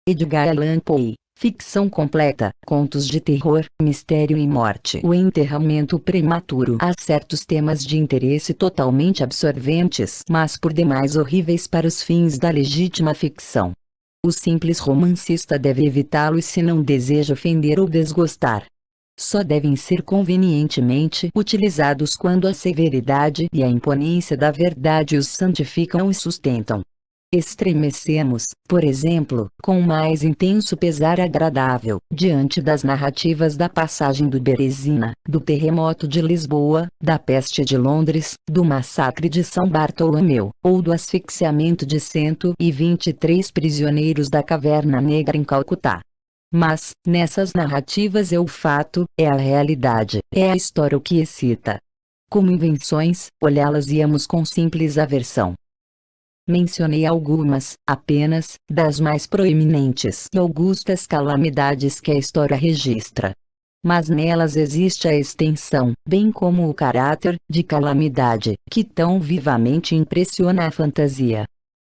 Edgar Allan Poe. Ficção completa, contos de terror, mistério e morte. O enterramento prematuro. Há certos temas de interesse totalmente absorventes, mas por demais horríveis para os fins da legítima ficção. O simples romancista deve evitá-los se não deseja ofender ou desgostar. Só devem ser convenientemente utilizados quando a severidade e a imponência da verdade os santificam e sustentam. Estremecemos, por exemplo, com o mais intenso pesar agradável, diante das narrativas da passagem do Berezina, do terremoto de Lisboa, da peste de Londres, do massacre de São Bartolomeu, ou do asfixiamento de 123 prisioneiros da Caverna Negra em Calcutá. Mas, nessas narrativas é o fato, é a realidade, é a história o que excita. Como invenções, olhá-las-íamos com simples aversão. Mencionei algumas, apenas, das mais proeminentes e augustas calamidades que a história registra. Mas nelas existe a extensão, bem como o caráter, de calamidade, que tão vivamente impressiona a fantasia.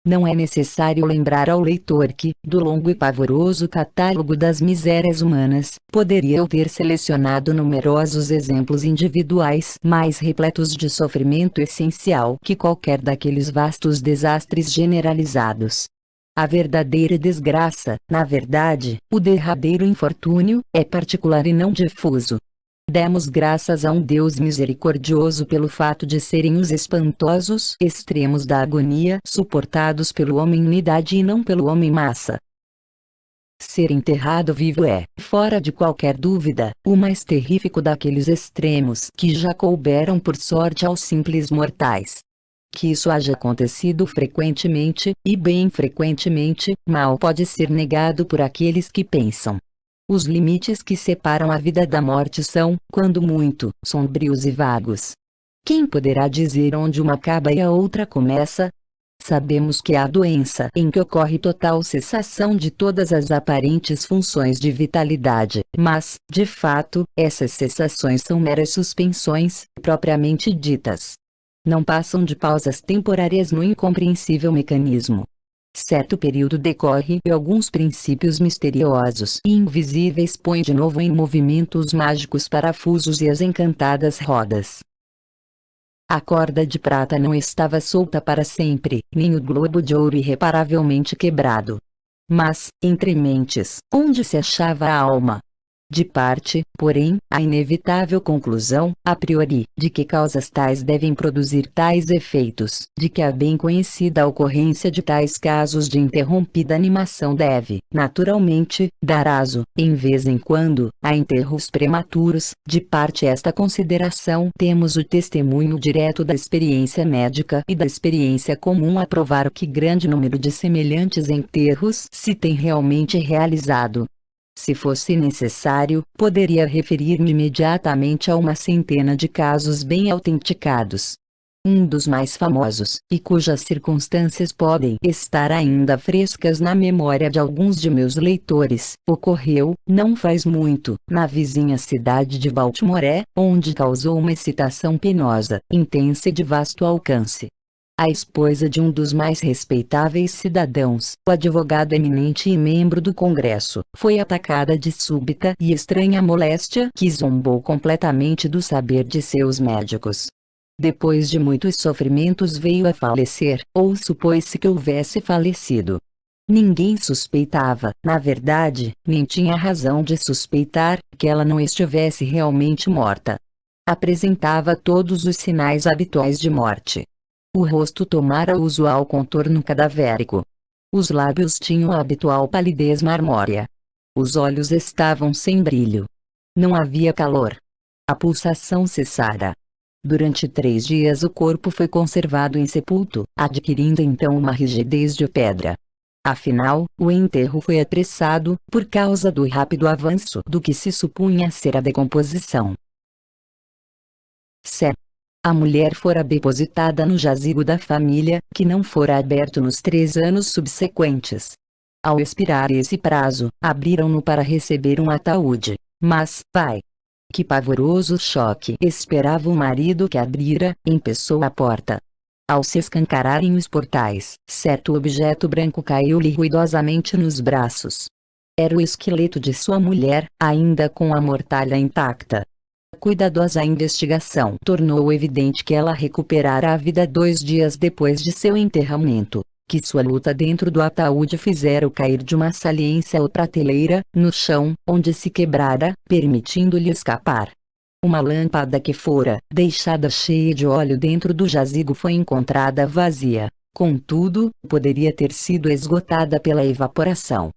Não é necessário lembrar ao leitor que, do longo e pavoroso catálogo das misérias humanas, poderia eu ter selecionado numerosos exemplos individuais mais repletos de sofrimento essencial que qualquer daqueles vastos desastres generalizados. A verdadeira desgraça, na verdade, o derradeiro infortúnio, é particular e não difuso. Demos graças a um Deus misericordioso pelo fato de serem os espantosos extremos da agonia suportados pelo homem unidade e não pelo homem massa. Ser enterrado vivo é, fora de qualquer dúvida, o mais terrífico daqueles extremos que já couberam por sorte aos simples mortais. Que isso haja acontecido frequentemente, e bem frequentemente, mal pode ser negado por aqueles que pensam. Os limites que separam a vida da morte são, quando muito, sombrios e vagos. Quem poderá dizer onde uma acaba e a outra começa? Sabemos que há doença em que ocorre total cessação de todas as aparentes funções de vitalidade, mas, de fato, essas cessações são meras suspensões, propriamente ditas. Não passam de pausas temporárias no incompreensível mecanismo. Certo período decorre e alguns princípios misteriosos e invisíveis põem de novo em movimento os mágicos parafusos e as encantadas rodas. A corda de prata não estava solta para sempre, nem o globo de ouro irreparavelmente quebrado. Mas, entre mentes, onde se achava a alma? De parte, porém, a inevitável conclusão, a priori, de que causas tais devem produzir tais efeitos, de que a bem conhecida ocorrência de tais casos de interrompida animação deve, naturalmente, dar aso, em vez em quando, a enterros prematuros. De parte esta consideração, temos o testemunho direto da experiência médica e da experiência comum a provar que grande número de semelhantes enterros se tem realmente realizado. Se fosse necessário, poderia referir-me imediatamente a uma centena de casos bem autenticados. Um dos mais famosos, e cujas circunstâncias podem estar ainda frescas na memória de alguns de meus leitores, ocorreu, não faz muito, na vizinha cidade de Baltimore, onde causou uma excitação penosa, intensa e de vasto alcance. A esposa de um dos mais respeitáveis cidadãos, o advogado eminente e membro do Congresso, foi atacada de súbita e estranha moléstia que zombou completamente do saber de seus médicos. Depois de muitos sofrimentos veio a falecer, ou supôs-se que houvesse falecido. Ninguém suspeitava, na verdade, nem tinha razão de suspeitar, que ela não estivesse realmente morta. Apresentava todos os sinais habituais de morte. O rosto tomara o usual contorno cadavérico. Os lábios tinham a habitual palidez marmórea. Os olhos estavam sem brilho. Não havia calor. A pulsação cessara. Durante 3 dias o corpo foi conservado insepulto, adquirindo então uma rigidez de pedra. Afinal, o enterro foi apressado, por causa do rápido avanço do que se supunha ser a decomposição. A mulher fora depositada no jazigo da família, que não fora aberto nos 3 anos subsequentes. Ao expirar esse prazo, abriram-no para receber um ataúde. Mas, pai! Que pavoroso choque esperava o marido que abrira, em pessoa a porta. Ao se escancararem os portais, certo objeto branco caiu-lhe ruidosamente nos braços. Era o esqueleto de sua mulher, ainda com a mortalha intacta. Cuidadosa investigação tornou evidente que ela recuperara a vida 2 dias depois de seu enterramento, que sua luta dentro do ataúde fizera-o cair de uma saliência ou prateleira, no chão, onde se quebrara, permitindo-lhe escapar. Uma lâmpada que fora deixada cheia de óleo dentro do jazigo foi encontrada vazia, contudo, poderia ter sido esgotada pela evaporação.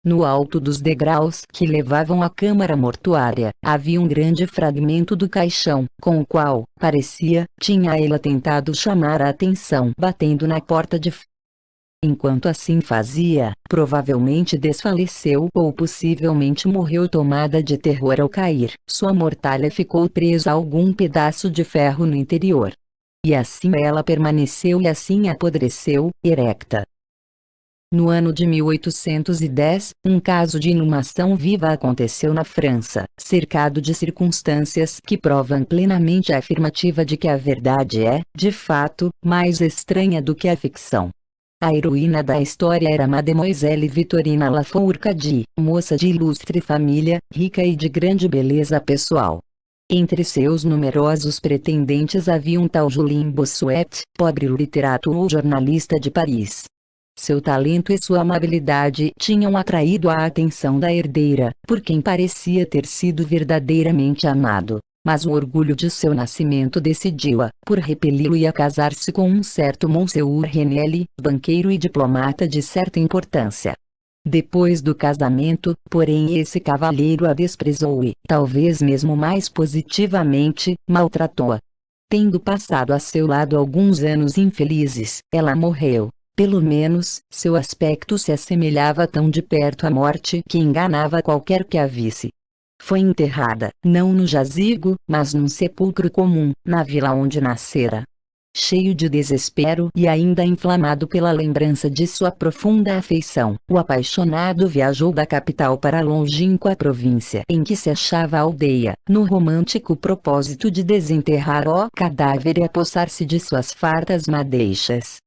No alto dos degraus que levavam à câmara mortuária, havia um grande fragmento do caixão, com o qual, parecia, tinha ela tentado chamar a atenção batendo na porta de Enquanto assim fazia, provavelmente desfaleceu ou possivelmente morreu tomada de terror ao cair. Sua mortalha ficou presa a algum pedaço de ferro no interior. E assim ela permaneceu e assim apodreceu, erecta. No ano de 1810, um caso de inumação viva aconteceu na França, cercado de circunstâncias que provam plenamente a afirmativa de que a verdade é, de fato, mais estranha do que a ficção. A heroína da história era Mademoiselle Victorine Lafourcade, moça de ilustre família, rica e de grande beleza pessoal. Entre seus numerosos pretendentes havia um tal Julien Bossuet, pobre literato ou jornalista de Paris. Seu talento e sua amabilidade tinham atraído a atenção da herdeira, por quem parecia ter sido verdadeiramente amado. Mas o orgulho de seu nascimento decidiu-a, por repeli-lo e a casar-se com um certo Monsieur Renelle, banqueiro e diplomata de certa importância. Depois do casamento, porém, esse cavalheiro a desprezou e, talvez mesmo mais positivamente, maltratou-a. Tendo passado a seu lado alguns anos infelizes, ela morreu. Pelo menos, seu aspecto se assemelhava tão de perto à morte que enganava qualquer que a visse. Foi enterrada, não no jazigo, mas num sepulcro comum, na vila onde nascera. Cheio de desespero e ainda inflamado pela lembrança de sua profunda afeição, o apaixonado viajou da capital para a longínqua província em que se achava a aldeia, no romântico propósito de desenterrar o cadáver e apossar-se de suas fartas madeixas.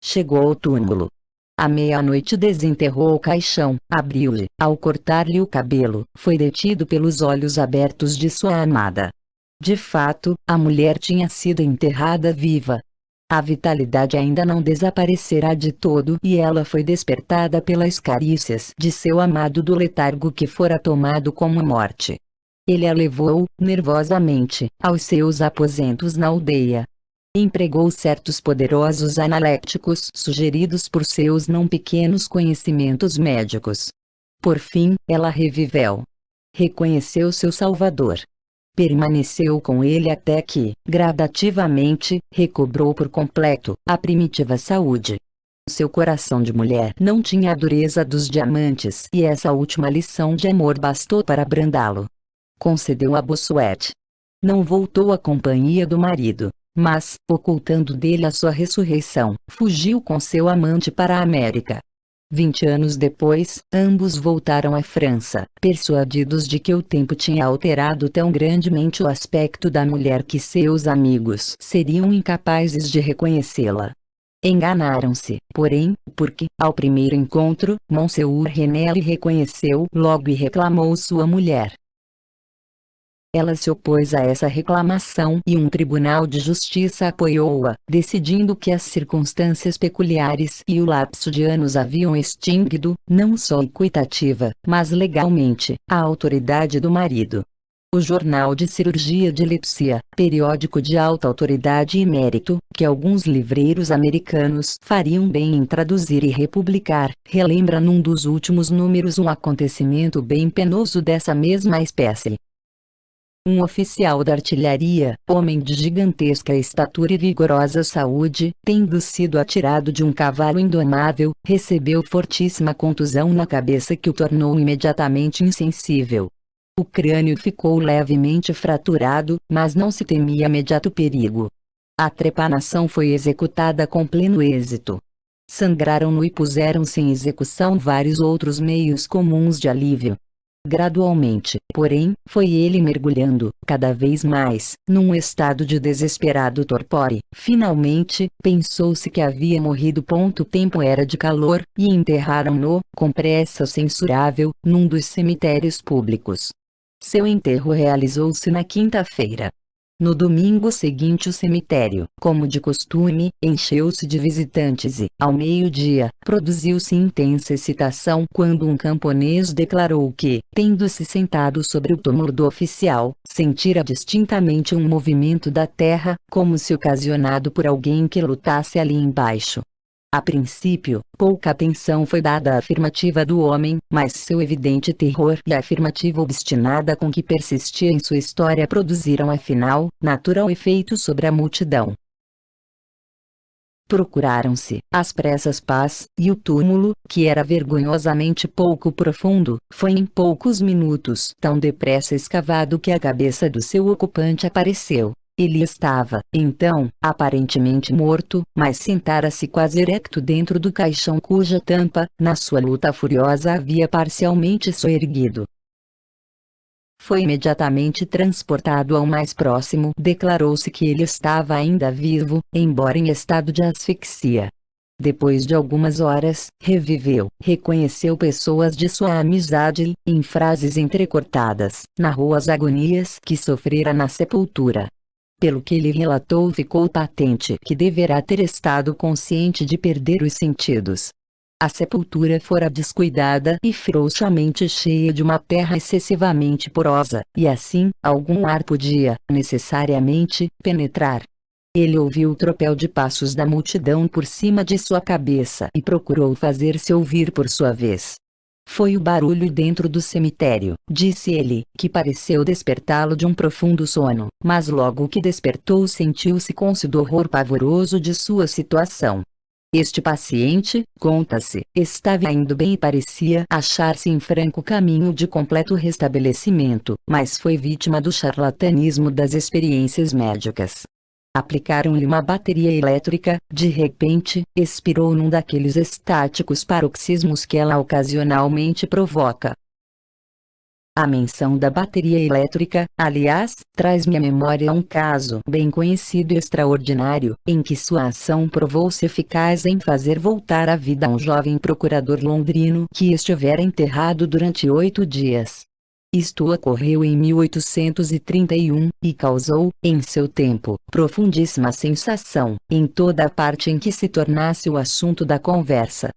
Chegou ao túmulo. À meia-noite desenterrou o caixão, abriu-lhe, ao cortar-lhe o cabelo, foi detido pelos olhos abertos de sua amada. De fato, a mulher tinha sido enterrada viva. A vitalidade ainda não desaparecerá de todo e ela foi despertada pelas carícias de seu amado do letargo que fora tomado como morte. Ele a levou, nervosamente, aos seus aposentos na aldeia. Empregou certos poderosos analéticos sugeridos por seus não pequenos conhecimentos médicos. Por fim, ela reviveu. Reconheceu seu Salvador. Permaneceu com ele até que, gradativamente, recobrou por completo a primitiva saúde. Seu coração de mulher não tinha a dureza dos diamantes e essa última lição de amor bastou para abrandá-lo. Concedeu a Bossuet. Não voltou à companhia do marido. Mas, ocultando dele a sua ressurreição, fugiu com seu amante para a América. 20 anos depois, ambos voltaram à França, persuadidos de que o tempo tinha alterado tão grandemente o aspecto da mulher que seus amigos seriam incapazes de reconhecê-la. Enganaram-se, porém, porque, ao primeiro encontro, Monsieur Renelle reconheceu logo e reclamou sua mulher. Ela se opôs a essa reclamação e um tribunal de justiça apoiou-a, decidindo que as circunstâncias peculiares e o lapso de anos haviam extinguido, não só equitativa, mas legalmente, a autoridade do marido. O Jornal de Cirurgia de Leipzig, periódico de alta autoridade e mérito, que alguns livreiros americanos fariam bem em traduzir e republicar, relembra num dos últimos números um acontecimento bem penoso dessa mesma espécie. Um oficial da artilharia, homem de gigantesca estatura e vigorosa saúde, tendo sido atirado de um cavalo indomável, recebeu fortíssima contusão na cabeça que o tornou imediatamente insensível. O crânio ficou levemente fraturado, mas não se temia imediato perigo. A trepanação foi executada com pleno êxito. Sangraram-no e puseram-se em execução vários outros meios comuns de alívio. Gradualmente, porém, foi ele mergulhando, cada vez mais, num estado de desesperado torpor e, finalmente, pensou-se que havia morrido. O tempo era de calor, e enterraram-no, com pressa censurável, num dos cemitérios públicos. Seu enterro realizou-se na quinta-feira. No domingo seguinte o cemitério, como de costume, encheu-se de visitantes e, ao meio-dia, produziu-se intensa excitação quando um camponês declarou que, tendo-se sentado sobre o túmulo do oficial, sentira distintamente um movimento da terra, como se ocasionado por alguém que lutasse ali embaixo. A princípio, pouca atenção foi dada à afirmativa do homem, mas seu evidente terror e a afirmativa obstinada com que persistia em sua história produziram afinal, natural efeito sobre a multidão. Procuraram-se, às pressas pás, e o túmulo, que era vergonhosamente pouco profundo, foi em poucos minutos tão depressa escavado que a cabeça do seu ocupante apareceu. Ele estava, então, aparentemente morto, mas sentara-se quase erecto dentro do caixão cuja tampa, na sua luta furiosa, havia parcialmente soerguido. Foi imediatamente transportado ao mais próximo. Declarou-se que ele estava ainda vivo, embora em estado de asfixia. Depois de algumas horas, reviveu, reconheceu pessoas de sua amizade e, em frases entrecortadas, narrou as agonias que sofrera na sepultura. Pelo que ele relatou, ficou patente que deverá ter estado consciente de perder os sentidos. A sepultura fora descuidada e frouxamente cheia de uma terra excessivamente porosa, e assim, algum ar podia, necessariamente, penetrar. Ele ouviu o tropel de passos da multidão por cima de sua cabeça e procurou fazer-se ouvir por sua vez. Foi o barulho dentro do cemitério, disse ele, que pareceu despertá-lo de um profundo sono, mas logo que despertou sentiu-se cônscio do horror pavoroso de sua situação. Este paciente, conta-se, estava indo bem e parecia achar-se em franco caminho de completo restabelecimento, mas foi vítima do charlatanismo das experiências médicas. Aplicaram-lhe uma bateria elétrica, de repente, expirou num daqueles estáticos paroxismos que ela ocasionalmente provoca. A menção da bateria elétrica, aliás, traz-me à memória um caso bem conhecido e extraordinário, em que sua ação provou-se eficaz em fazer voltar à vida um jovem procurador londrino que estivera enterrado durante 8 dias. Isto ocorreu em 1831, e causou, em seu tempo, profundíssima sensação, em toda a parte em que se tornasse o assunto da conversa.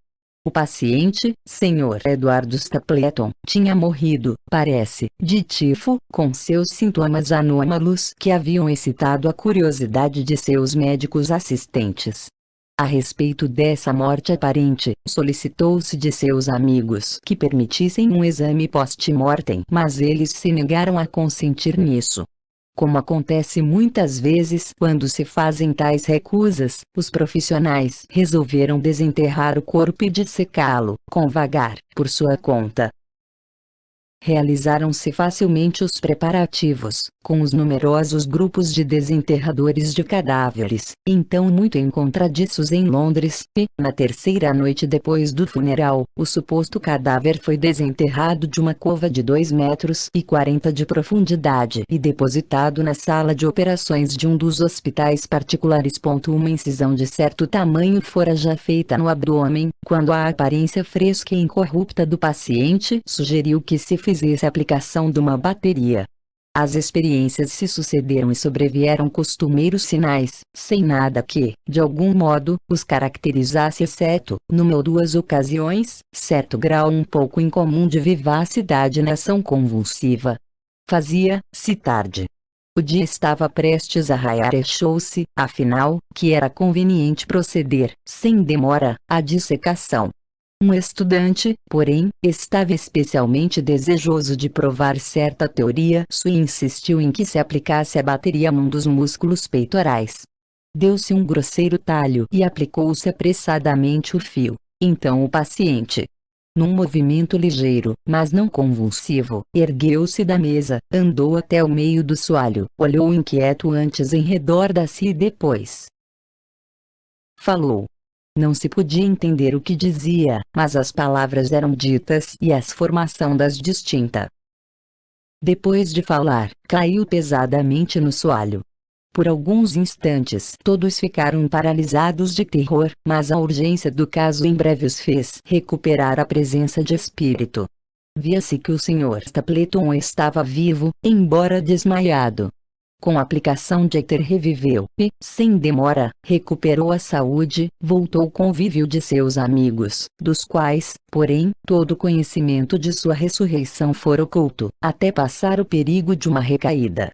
O paciente, Sr. Eduardo Stapleton, tinha morrido, parece, de tifo, com seus sintomas anômalos que haviam excitado a curiosidade de seus médicos assistentes. A respeito dessa morte aparente, solicitou-se de seus amigos que permitissem um exame post-mortem, mas eles se negaram a consentir nisso. Como acontece muitas vezes quando se fazem tais recusas, os profissionais resolveram desenterrar o corpo e dissecá-lo, com vagar, por sua conta. Realizaram-se facilmente os preparativos, com os numerosos grupos de desenterradores de cadáveres, então muito encontradiços em Londres, e, na terceira noite depois do funeral, o suposto cadáver foi desenterrado de uma cova de 2,40 metros de profundidade e depositado na sala de operações de um dos hospitais particulares. Uma incisão de certo tamanho fora já feita no abdômen, quando a aparência fresca e incorrupta do paciente sugeriu que se fizesse a aplicação de uma bateria. As experiências se sucederam e sobrevieram costumeiros sinais, sem nada que, de algum modo, os caracterizasse exceto, numa ou duas ocasiões, certo grau um pouco incomum de vivacidade na ação convulsiva. Fazia-se tarde. O dia estava prestes a raiar e achou-se, afinal, que era conveniente proceder, sem demora, à dissecação. Um estudante, porém, estava especialmente desejoso de provar certa teoria e insistiu em que se aplicasse a bateria a um dos músculos peitorais. Deu-se um grosseiro talho e aplicou-se apressadamente o fio. Então o paciente, num movimento ligeiro, mas não convulsivo, ergueu-se da mesa, andou até o meio do soalho, olhou inquieto antes em redor de si e depois falou. Não se podia entender o que dizia, mas as palavras eram ditas e as formação das distinta. Depois de falar, caiu pesadamente no soalho. Por alguns instantes todos ficaram paralisados de terror, mas a urgência do caso em breve os fez recuperar a presença de espírito. Via-se que o Sr. Stapleton estava vivo, embora desmaiado. Com a aplicação de éter reviveu e, sem demora, recuperou a saúde, voltou ao convívio de seus amigos, dos quais, porém, todo o conhecimento de sua ressurreição fora oculto, até passar o perigo de uma recaída.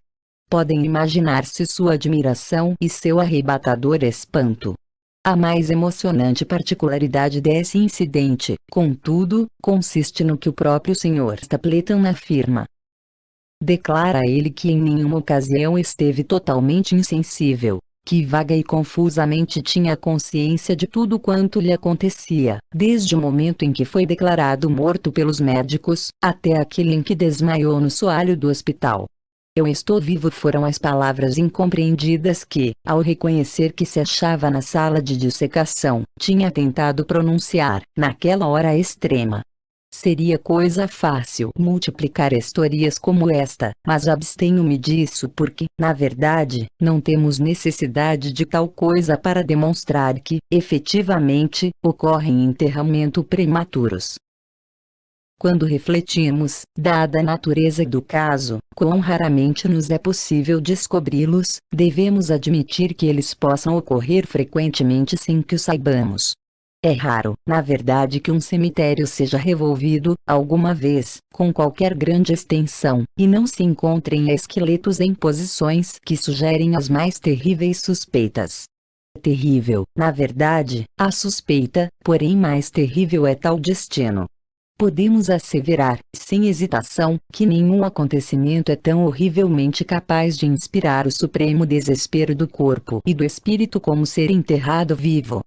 Podem imaginar-se sua admiração e seu arrebatador espanto. A mais emocionante particularidade desse incidente, contudo, consiste no que o próprio Sr. Stapleton afirma. Declara ele que em nenhuma ocasião esteve totalmente insensível, que vaga e confusamente tinha consciência de tudo quanto lhe acontecia, desde o momento em que foi declarado morto pelos médicos, até aquele em que desmaiou no soalho do hospital. "Eu estou vivo" foram as palavras incompreendidas que, ao reconhecer que se achava na sala de dissecação, tinha tentado pronunciar, naquela hora extrema. Seria coisa fácil multiplicar histórias como esta, mas abstenho-me disso porque, na verdade, não temos necessidade de tal coisa para demonstrar que, efetivamente, ocorrem enterramento prematuros. Quando refletimos, dada a natureza do caso, quão raramente nos é possível descobri-los, devemos admitir que eles possam ocorrer frequentemente sem que o saibamos. É raro, na verdade, que um cemitério seja revolvido, alguma vez, com qualquer grande extensão, e não se encontrem esqueletos em posições que sugerem as mais terríveis suspeitas. Terrível, na verdade, a suspeita, porém mais terrível é tal destino. Podemos asseverar, sem hesitação, que nenhum acontecimento é tão horrivelmente capaz de inspirar o supremo desespero do corpo e do espírito como ser enterrado vivo.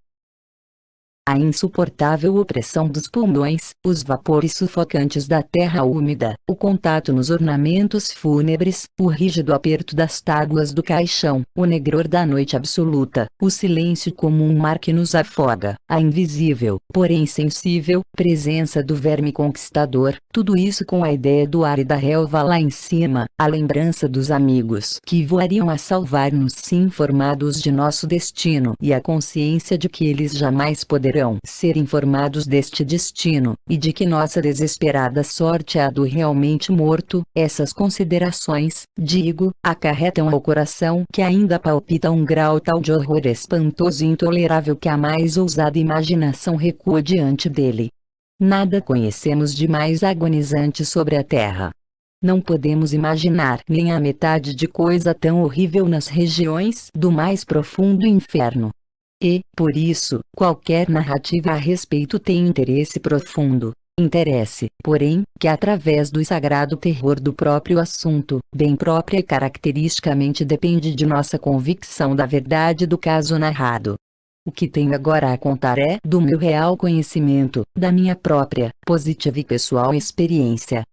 A insuportável opressão dos pulmões, os vapores sufocantes da terra úmida, o contato nos ornamentos fúnebres, o rígido aperto das tábuas do caixão, o negror da noite absoluta, o silêncio como um mar que nos afoga, a invisível, porém sensível, presença do verme conquistador, tudo isso com a ideia do ar e da relva lá em cima, a lembrança dos amigos que voariam a salvar-nos se informados de nosso destino e a consciência de que eles jamais poderão ser informados deste destino, e de que nossa desesperada sorte é a do realmente morto, essas considerações, digo, acarretam ao coração que ainda palpita um grau tal de horror espantoso e intolerável que a mais ousada imaginação recua diante dele. Nada conhecemos de mais agonizante sobre a terra. Não podemos imaginar nem a metade de coisa tão horrível nas regiões do mais profundo inferno. E, por isso, qualquer narrativa a respeito tem interesse profundo. Interesse, porém, que através do sagrado terror do próprio assunto, bem própria e caracteristicamente depende de nossa convicção da verdade do caso narrado. O que tenho agora a contar é do meu real conhecimento, da minha própria, positiva e pessoal experiência.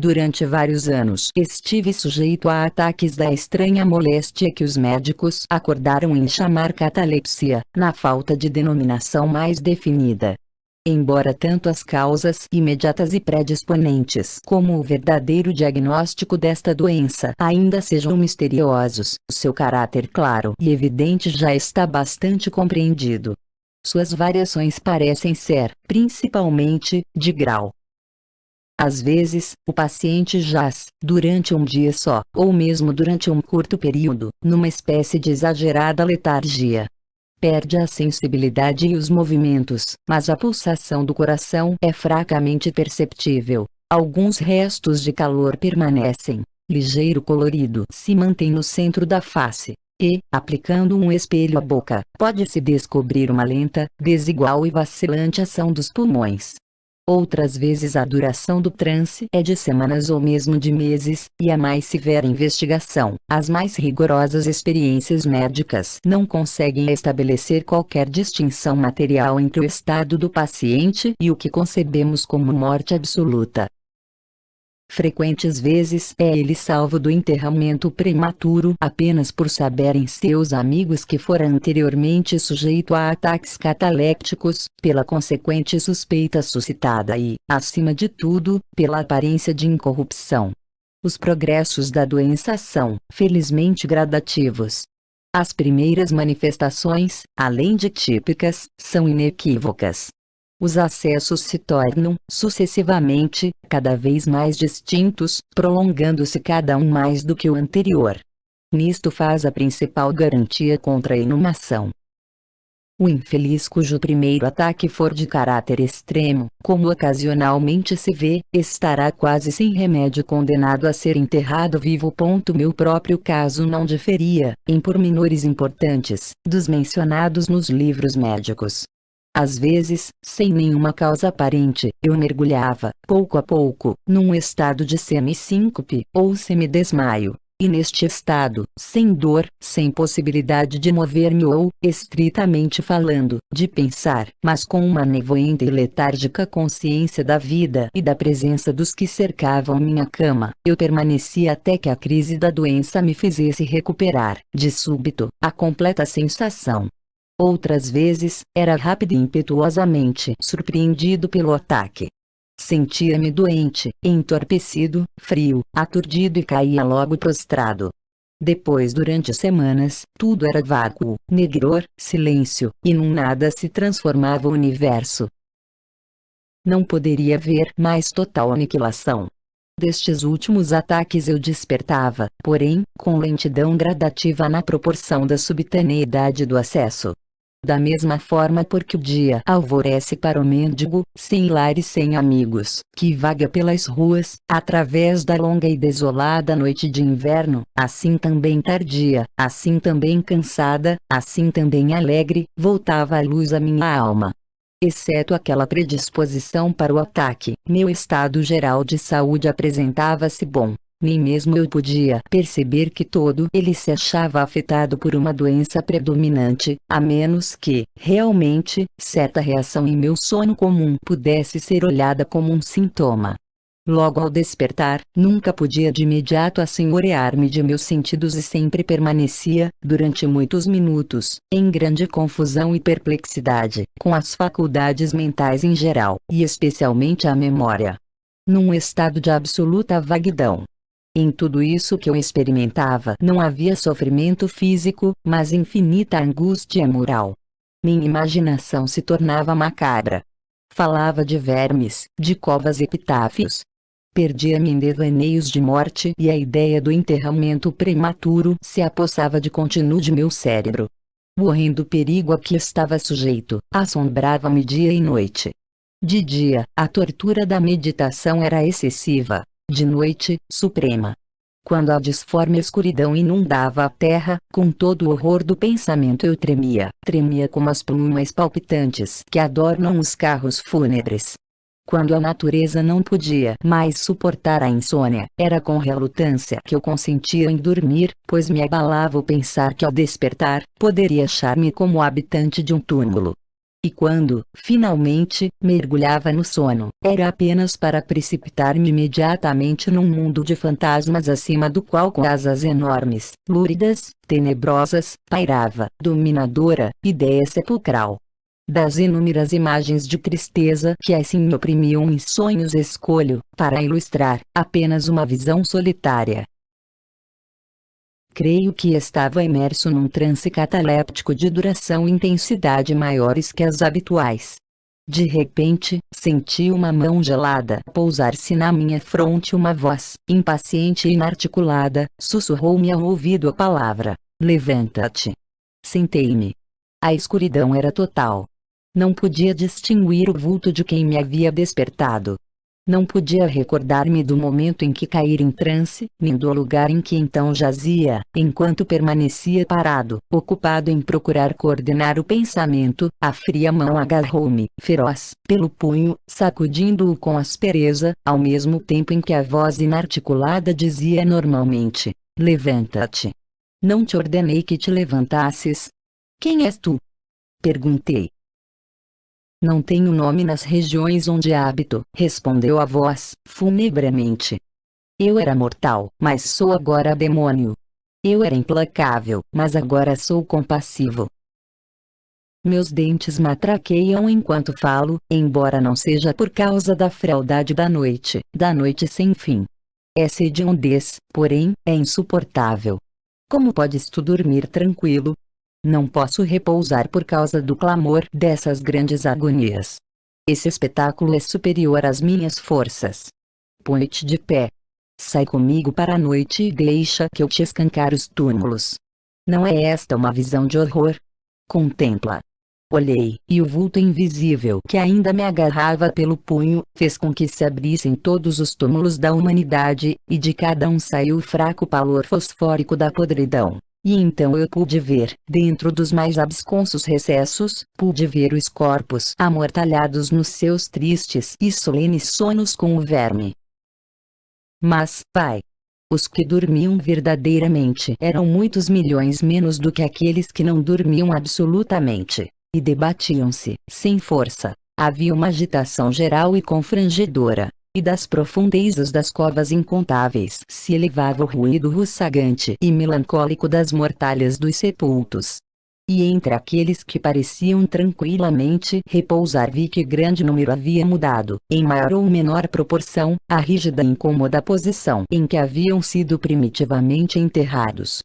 Durante vários anos estive sujeito a ataques da estranha moléstia que os médicos acordaram em chamar catalepsia, na falta de denominação mais definida. Embora tanto as causas imediatas e predisponentes como o verdadeiro diagnóstico desta doença ainda sejam misteriosos, seu caráter claro e evidente já está bastante compreendido. Suas variações parecem ser, principalmente, de grau. Às vezes, o paciente jaz, durante um dia só, ou mesmo durante um curto período, numa espécie de exagerada letargia. Perde a sensibilidade e os movimentos, mas a pulsação do coração é fracamente perceptível. Alguns restos de calor permanecem. Ligeiro colorido se mantém no centro da face. E, aplicando um espelho à boca, pode-se descobrir uma lenta, desigual e vacilante ação dos pulmões. Outras vezes a duração do transe é de semanas ou mesmo de meses, e a mais severa investigação, as mais rigorosas experiências médicas não conseguem estabelecer qualquer distinção material entre o estado do paciente e o que concebemos como morte absoluta. Frequentes vezes é ele salvo do enterramento prematuro apenas por saberem seus amigos que fora anteriormente sujeito a ataques catalépticos, pela consequente suspeita suscitada e, acima de tudo, pela aparência de incorrupção. Os progressos da doença são, felizmente, gradativos. As primeiras manifestações, além de típicas, são inequívocas. Os acessos se tornam, sucessivamente, cada vez mais distintos, prolongando-se cada um mais do que o anterior. Nisto faz a principal garantia contra a inumação. O infeliz cujo primeiro ataque for de caráter extremo, como ocasionalmente se vê, estará quase sem remédio condenado a ser enterrado vivo. Meu próprio caso não diferia, em pormenores importantes, dos mencionados nos livros médicos. Às vezes, sem nenhuma causa aparente, eu mergulhava, pouco a pouco, num estado de semissíncope, ou semidesmaio. E neste estado, sem dor, sem possibilidade de mover-me ou, estritamente falando, de pensar, mas com uma nevoenta e letárgica consciência da vida e da presença dos que cercavam minha cama, eu permanecia até que a crise da doença me fizesse recuperar, de súbito, a completa sensação. Outras vezes, era rápido e impetuosamente surpreendido pelo ataque. Sentia-me doente, entorpecido, frio, aturdido e caía logo prostrado. Depois, durante semanas, tudo era vácuo, negror, silêncio, e num nada se transformava o universo. Não poderia haver mais total aniquilação. Destes últimos ataques eu despertava, porém, com lentidão gradativa na proporção da subitaneidade do acesso. Da mesma forma porque o dia alvorece para o mendigo, sem lar e sem amigos, que vaga pelas ruas, através da longa e desolada noite de inverno, assim também tardia, assim também cansada, assim também alegre, voltava a luz à minha alma. Exceto aquela predisposição para o ataque, meu estado geral de saúde apresentava-se bom. Nem mesmo eu podia perceber que todo ele se achava afetado por uma doença predominante, a menos que, realmente, certa reação em meu sono comum pudesse ser olhada como um sintoma. Logo ao despertar, nunca podia de imediato assenhorear-me de meus sentidos e sempre permanecia, durante muitos minutos, em grande confusão e perplexidade, com as faculdades mentais em geral, e especialmente a memória. Num estado de absoluta vaguidão. Em tudo isso que eu experimentava não havia sofrimento físico, mas infinita angústia moral. Minha imaginação se tornava macabra. Falava de vermes, de covas e epitáfios. Perdia-me em devaneios de morte e a ideia do enterramento prematuro se apossava de contínuo de meu cérebro. O horrendo perigo a que estava sujeito assombrava-me dia e noite. De dia, a tortura da meditação era excessiva. De noite, suprema. Quando a disforme escuridão inundava a terra, com todo o horror do pensamento eu tremia como as plumas palpitantes que adornam os carros fúnebres. Quando a natureza não podia mais suportar a insônia, era com relutância que eu consentia em dormir, pois me abalava o pensar que ao despertar, poderia achar-me como habitante de um túmulo. E quando, finalmente, mergulhava no sono, era apenas para precipitar-me imediatamente num mundo de fantasmas acima do qual com asas enormes, lúridas, tenebrosas, pairava, dominadora, ideia sepulcral. Das inúmeras imagens de tristeza que assim me oprimiam em sonhos escolho, para ilustrar, apenas uma visão solitária. Creio que estava imerso num transe cataléptico de duração e intensidade maiores que as habituais. De repente, senti uma mão gelada pousar-se na minha fronte. Uma voz, impaciente e inarticulada, sussurrou-me ao ouvido a palavra: levanta-te. Sentei-me. A escuridão era total. Não podia distinguir o vulto de quem me havia despertado. Não podia recordar-me do momento em que caíra em transe, nem do lugar em que então jazia, enquanto permanecia parado, ocupado em procurar coordenar o pensamento. A fria mão agarrou-me, feroz, pelo punho, sacudindo-o com aspereza, ao mesmo tempo em que a voz inarticulada dizia normalmente: levanta-te. Não te ordenei que te levantasses? Quem és tu? Perguntei. Não tenho nome nas regiões onde habito, respondeu a voz, funebremente. Eu era mortal, mas sou agora demônio. Eu era implacável, mas agora sou compassivo. Meus dentes matraqueiam enquanto falo, embora não seja por causa da frialdade da noite sem fim. Essa hediondez, porém, é insuportável. Como podes tu dormir tranquilo? Não posso repousar por causa do clamor dessas grandes agonias. Esse espetáculo é superior às minhas forças. Põe-te de pé. Sai comigo para a noite e deixa que eu te escancar os túmulos. Não é esta uma visão de horror? Contempla. Olhei, e o vulto invisível que ainda me agarrava pelo punho, fez com que se abrissem todos os túmulos da humanidade, e de cada um saiu o fraco pavor fosfórico da podridão. E então eu pude ver, dentro dos mais absconsos recessos, pude ver os corpos amortalhados nos seus tristes e solenes sonos com o verme. Mas, Pai, os que dormiam verdadeiramente eram muitos milhões menos do que aqueles que não dormiam absolutamente, e debatiam-se, sem força. Havia uma agitação geral e confrangedora, e das profundezas das covas incontáveis se elevava o ruído roçagante e melancólico das mortalhas dos sepultos. E entre aqueles que pareciam tranquilamente repousar vi que grande número havia mudado, em maior ou menor proporção, a rígida e incômoda posição em que haviam sido primitivamente enterrados.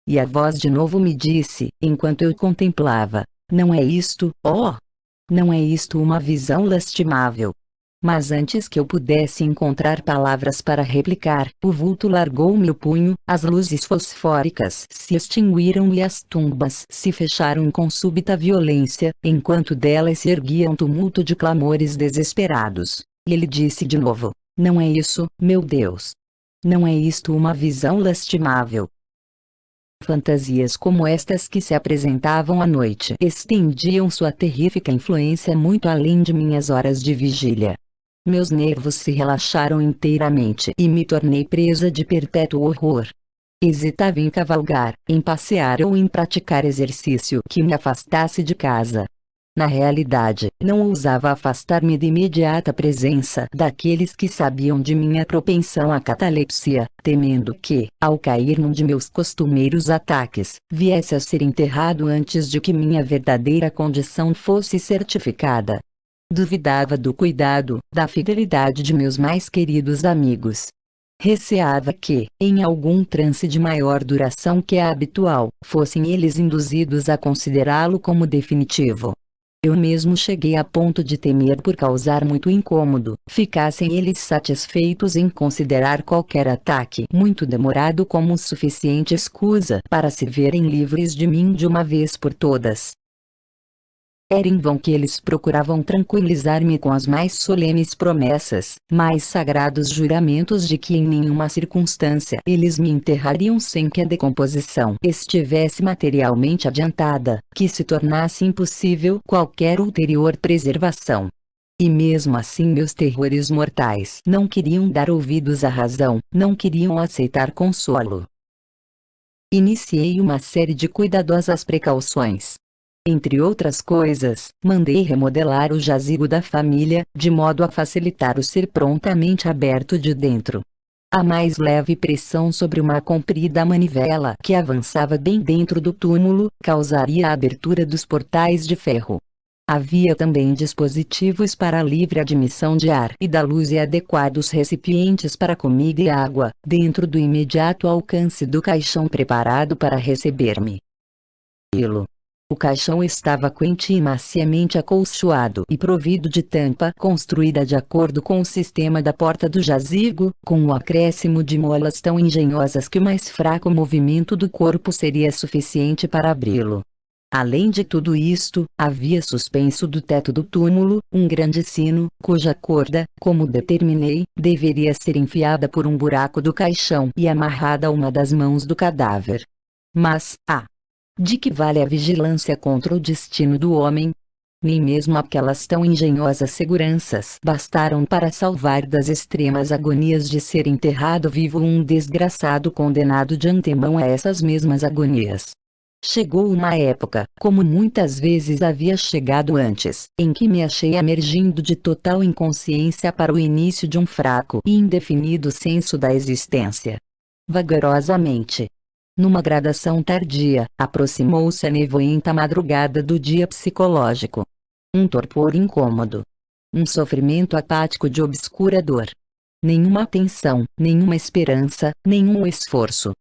E a voz de novo me disse, enquanto eu contemplava: não é isto, oh! Não é isto uma visão lastimável? Mas antes que eu pudesse encontrar palavras para replicar, o vulto largou-me o punho, as luzes fosfóricas se extinguiram e as tumbas se fecharam com súbita violência, enquanto delas se erguia um tumulto de clamores desesperados. E ele disse de novo: não é isso, meu Deus! Não é isto uma visão lastimável? Fantasias como estas que se apresentavam à noite estendiam sua terrífica influência muito além de minhas horas de vigília. Meus nervos se relaxaram inteiramente e me tornei presa de perpétuo horror. Hesitava em cavalgar, em passear ou em praticar exercício que me afastasse de casa. Na realidade, não ousava afastar-me de imediata presença daqueles que sabiam de minha propensão à catalepsia, temendo que, ao cair num de meus costumeiros ataques, viesse a ser enterrado antes de que minha verdadeira condição fosse certificada. Duvidava do cuidado, da fidelidade de meus mais queridos amigos. Receava que, em algum trance de maior duração que a habitual, fossem eles induzidos a considerá-lo como definitivo. Eu mesmo cheguei a ponto de temer por causar muito incômodo, ficassem eles satisfeitos em considerar qualquer ataque muito demorado como suficiente escusa para se verem livres de mim de uma vez por todas. Era em vão que eles procuravam tranquilizar-me com as mais solenes promessas, mais sagrados juramentos de que em nenhuma circunstância eles me enterrariam sem que a decomposição estivesse materialmente adiantada, que se tornasse impossível qualquer ulterior preservação. E mesmo assim meus terrores mortais não queriam dar ouvidos à razão, não queriam aceitar consolo. Iniciei uma série de cuidadosas precauções. Entre outras coisas, mandei remodelar o jazigo da família, de modo a facilitar o ser prontamente aberto de dentro. A mais leve pressão sobre uma comprida manivela que avançava bem dentro do túmulo, causaria a abertura dos portais de ferro. Havia também dispositivos para a livre admissão de ar e da luz e adequados recipientes para comida e água, dentro do imediato alcance do caixão preparado para receber-me. O caixão estava quente e maciamente acolchoado e provido de tampa construída de acordo com o sistema da porta do jazigo, com o acréscimo de molas tão engenhosas que o mais fraco movimento do corpo seria suficiente para abri-lo. Além de tudo isto, havia suspenso do teto do túmulo um grande sino, cuja corda, como determinei, deveria ser enfiada por um buraco do caixão e amarrada a uma das mãos do cadáver. Mas, de que vale a vigilância contra o destino do homem? Nem mesmo aquelas tão engenhosas seguranças bastaram para salvar das extremas agonias de ser enterrado vivo um desgraçado condenado de antemão a essas mesmas agonias. Chegou uma época, como muitas vezes havia chegado antes, em que me achei emergindo de total inconsciência para o início de um fraco e indefinido senso da existência. Vagarosamente, numa gradação tardia, aproximou-se a nevoenta madrugada do dia psicológico. Um torpor incômodo. Um sofrimento apático de obscura dor. nenhuma atenção, nenhuma esperança, nenhum esforço.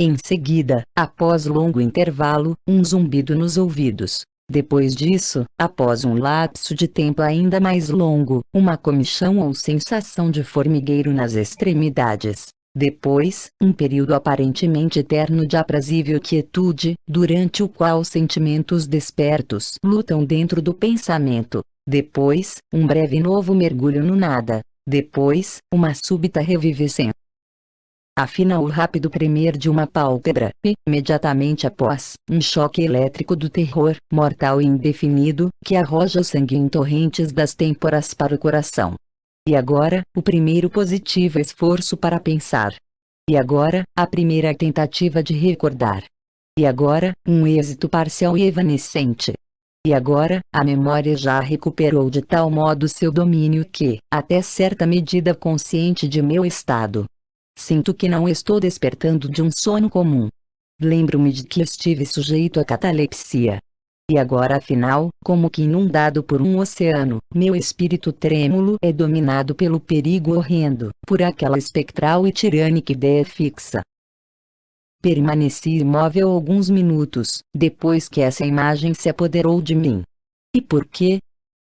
Em seguida, após longo intervalo, um zumbido nos ouvidos. Depois disso, após um lapso de tempo ainda mais longo, uma comichão ou sensação de formigueiro nas extremidades. Depois, um período aparentemente eterno de aprazível quietude, durante o qual sentimentos despertos lutam dentro do pensamento. Depois, um breve novo mergulho no nada. Depois, uma súbita reviviscência. Afinal, o rápido premer de uma pálpebra, e, imediatamente após, um choque elétrico do terror, mortal e indefinido, que arroja o sangue em torrentes das têmporas para o coração. E agora, o primeiro positivo esforço para pensar. E agora, a primeira tentativa de recordar. E agora, um êxito parcial e evanescente. E agora, a memória já recuperou de tal modo seu domínio que, até certa medida consciente de meu estado, sinto que não estou despertando de um sono comum. Lembro-me de que estive sujeito a catalepsia. E agora afinal, como que inundado por um oceano, meu espírito trêmulo é dominado pelo perigo horrendo, por aquela espectral e tirânica ideia fixa. Permaneci imóvel alguns minutos, depois que essa imagem se apoderou de mim. E por quê?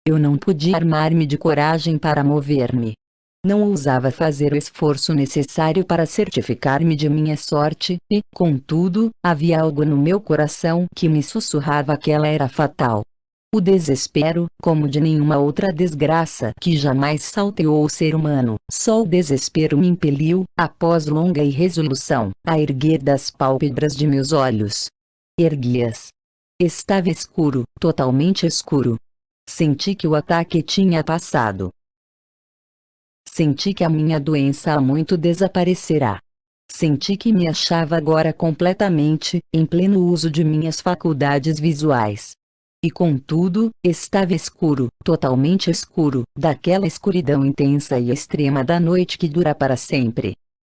Eu não podia armar-me de coragem para mover-me. Não ousava fazer o esforço necessário para certificar-me de minha sorte, e, contudo, havia algo no meu coração que me sussurrava que ela era fatal. O desespero, como de nenhuma outra desgraça que jamais salteou o ser humano, só o desespero me impeliu, após longa irresolução, a erguer das pálpebras de meus olhos. Ergui-as. Estava escuro, totalmente escuro. Senti que o ataque tinha passado. Senti que a minha doença há muito desaparecerá. Senti que me achava agora completamente, em pleno uso de minhas faculdades visuais. E contudo, estava escuro, totalmente escuro, daquela escuridão intensa e extrema da noite que dura para sempre.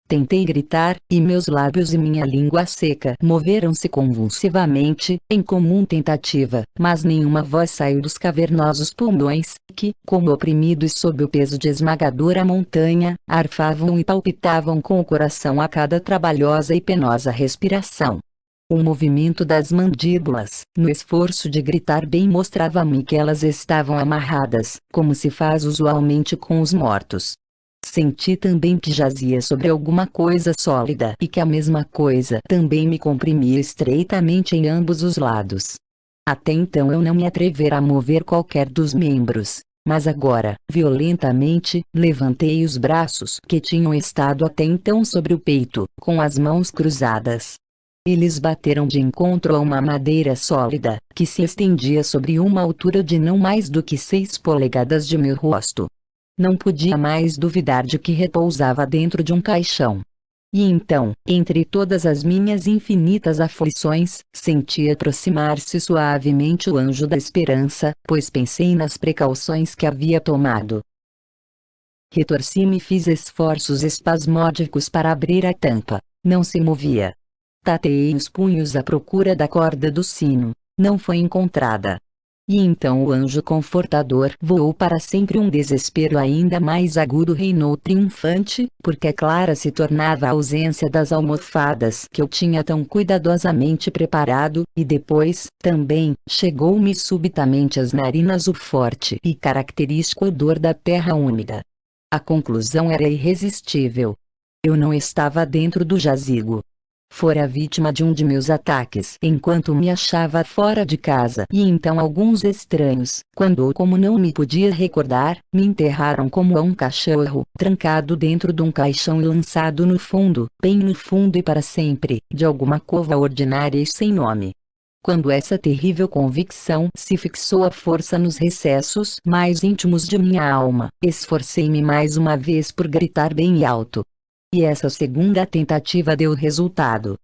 Tentei gritar, e meus lábios e minha língua seca moveram-se convulsivamente, em comum tentativa, mas nenhuma voz saiu dos cavernosos pulmões, que, como oprimidos sob o peso de esmagadora montanha, arfavam e palpitavam com o coração a cada trabalhosa e penosa respiração. O movimento das mandíbulas, no esforço de gritar bem, mostrava-me que elas estavam amarradas, como se faz usualmente com os mortos. Senti também que jazia sobre alguma coisa sólida e que a mesma coisa também me comprimia estreitamente em ambos os lados. Até então eu não me atrevera a mover qualquer dos membros, mas agora, violentamente, levantei os braços que tinham estado até então sobre o peito, com as mãos cruzadas. Eles bateram de encontro a uma madeira sólida, que se estendia sobre uma altura de não mais do que 6 polegadas de meu rosto. Não podia mais duvidar de que repousava dentro de um caixão. E então, entre todas as minhas infinitas aflições, senti aproximar-se suavemente o anjo da esperança, pois pensei nas precauções que havia tomado. Retorci-me e fiz esforços espasmódicos para abrir a tampa. Não se movia. Tateei os punhos à procura da corda do sino. Não foi encontrada. E então o anjo confortador voou para sempre. Um desespero ainda mais agudo reinou triunfante, porque clara se tornava a ausência das almofadas que eu tinha tão cuidadosamente preparado, e depois, também, chegou-me subitamente às narinas o forte e característico odor da terra úmida. A conclusão era irresistível. Eu não estava dentro do jazigo. Fora vítima de um de meus ataques enquanto me achava fora de casa, e então alguns estranhos, quando ou como não me podia recordar, me enterraram como a um cachorro, trancado dentro de um caixão e lançado no fundo, bem no fundo e para sempre, de alguma cova ordinária e sem nome. Quando essa terrível convicção se fixou à força nos recessos mais íntimos de minha alma, esforcei-me mais uma vez por gritar bem alto. E essa segunda tentativa deu resultado.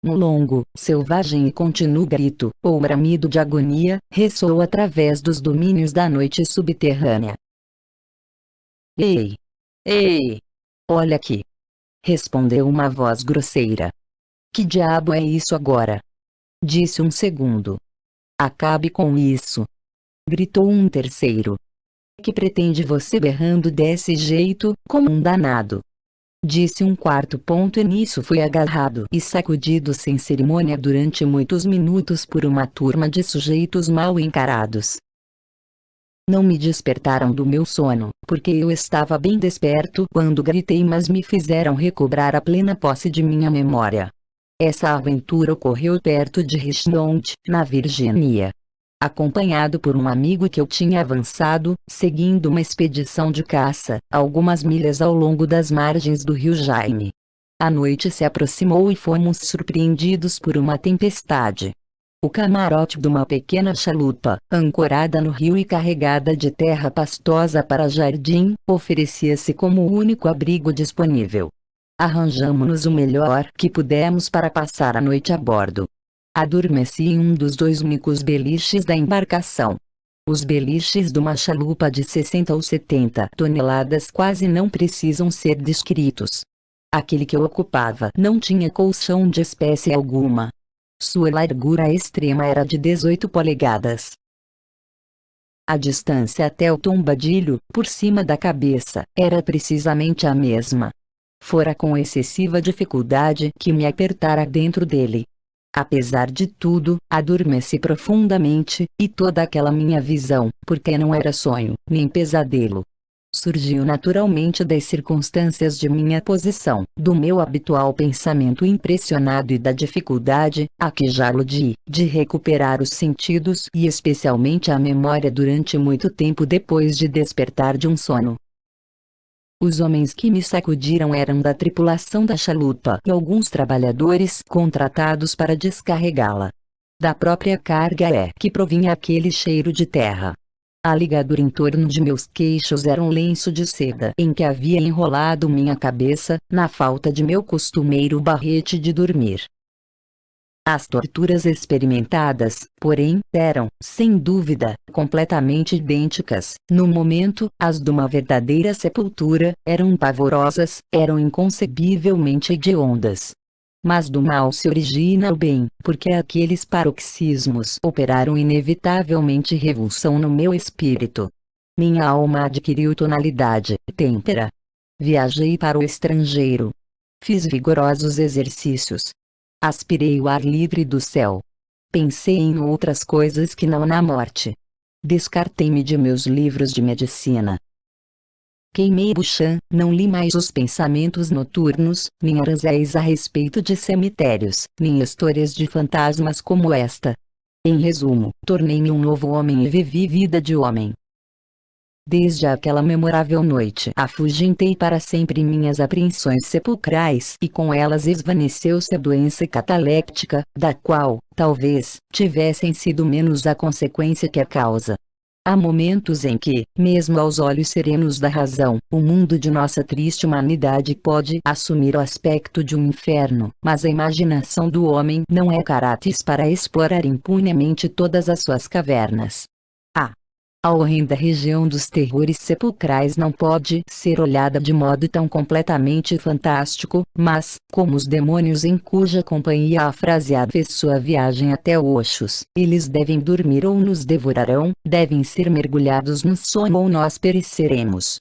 Um longo, selvagem e contínuo grito, ou bramido de agonia, ressoou através dos domínios da noite subterrânea. Ei! Ei! Olha aqui! Respondeu uma voz grosseira. Que diabo é isso agora? Disse um segundo. Acabe com isso! Gritou um terceiro. que pretende você berrando desse jeito, como um danado? Disse um quarto ponto e nisso fui agarrado e sacudido sem cerimônia durante muitos minutos por uma turma de sujeitos mal encarados. Não me despertaram do meu sono, porque eu estava bem desperto quando gritei, mas me fizeram recobrar a plena posse de minha memória. Essa aventura ocorreu perto de Richmond, na Virgínia. Acompanhado por um amigo que eu tinha avançado, seguindo uma expedição de caça, algumas milhas ao longo das margens do rio Jaime. A noite se aproximou e fomos surpreendidos por uma tempestade. O camarote de uma pequena chalupa, ancorada no rio e carregada de terra pastosa para jardim, oferecia-se como o único abrigo disponível. Arranjamo-nos o melhor que pudemos para passar a noite a bordo. Adormeci em um dos dois únicos beliches da embarcação. Os beliches de uma chalupa de 60 ou 70 toneladas quase não precisam ser descritos. Aquele que eu ocupava não tinha colchão de espécie alguma. Sua largura extrema era de 18 polegadas. A distância até o tombadilho, por cima da cabeça, era precisamente a mesma. Fora com excessiva dificuldade que me apertara dentro dele. Apesar de tudo, adormeci profundamente, e toda aquela minha visão, porque não era sonho, nem pesadelo, surgiu naturalmente das circunstâncias de minha posição, do meu habitual pensamento impressionado e da dificuldade, a que já aludi, de recuperar os sentidos e especialmente a memória durante muito tempo depois de despertar de um sono. Os homens que me sacudiram eram da tripulação da chalupa e alguns trabalhadores contratados para descarregá-la. Da própria carga é que provinha aquele cheiro de terra. A ligadura em torno de meus queixos era um lenço de seda em que havia enrolado minha cabeça, na falta de meu costumeiro barrete de dormir. As torturas experimentadas, porém, eram, sem dúvida, completamente idênticas. No momento, as de uma verdadeira sepultura, eram pavorosas, eram inconcebivelmente hediondas. Mas do mal se origina o bem, porque aqueles paroxismos operaram inevitavelmente revulsão no meu espírito. Minha alma adquiriu tonalidade, têmpera. Viajei para o estrangeiro. Fiz vigorosos exercícios. Aspirei o ar livre do céu. Pensei em outras coisas que não na morte. Descartei-me de meus livros de medicina. Queimei Bouchan, não li mais os pensamentos noturnos, nem arazéis a respeito de cemitérios, nem histórias de fantasmas como esta. Em resumo, tornei-me um novo homem e vivi vida de homem. Desde aquela memorável noite afugentei para sempre minhas apreensões sepulcrais e com elas esvaneceu-se a doença cataléptica, da qual, talvez, tivessem sido menos a consequência que a causa. Há momentos em que, mesmo aos olhos serenos da razão, o mundo de nossa triste humanidade pode assumir o aspecto de um inferno, mas a imaginação do homem não é caráter para explorar impunemente todas as suas cavernas. A horrenda região dos terrores sepulcrais não pode ser olhada de modo tão completamente fantástico, mas, como os demônios em cuja companhia a fraseada fez sua viagem até Oxus, eles devem dormir ou nos devorarão, devem ser mergulhados no sono ou nós pereceremos.